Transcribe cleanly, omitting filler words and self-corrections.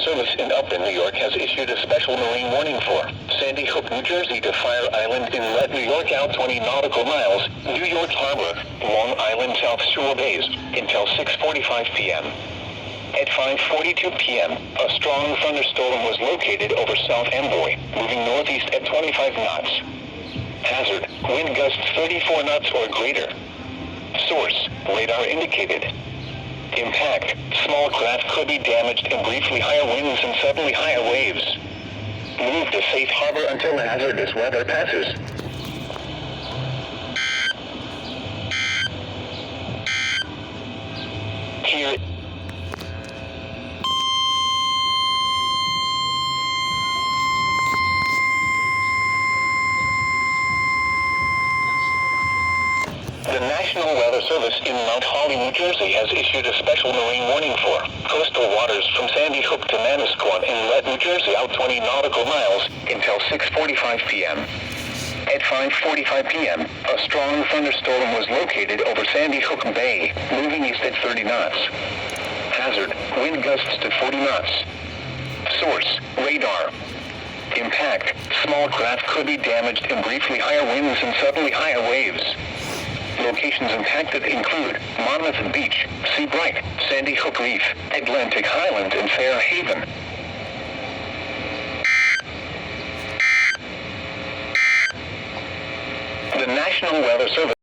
Service in Upton, New York has issued a special marine warning for Sandy Hook, New Jersey to Fire Island Inlet, New York out 20 nautical miles, New York Harbor, Long Island South Shore Bays, until 6:45 p.m. At 5:42 p.m., a strong thunderstorm was located over South Amboy, moving northeast at 25 knots. Hazard, wind gusts 34 knots or greater. Source, radar indicated. Impact, small craft could be damaged and briefly higher winds and suddenly higher waves. Move to safe harbor until hazardous weather passes. Here. The National Weather Service in Mount Holly, New Jersey has issued a special marine warning for coastal waters from Sandy Hook to Manasquan Inlet, New Jersey out 20 nautical miles until 6:45 p.m. At 5:45 p.m., a strong thunderstorm was located over Sandy Hook Bay, moving east at 30 knots. Hazard, wind gusts to 40 knots. Source, radar. Impact, small craft could be damaged and briefly higher winds and suddenly higher waves. Locations impacted include Monmouth Beach, Seabright, Sandy Hook Reef, Atlantic Highland, and Fair Haven. The National Weather Service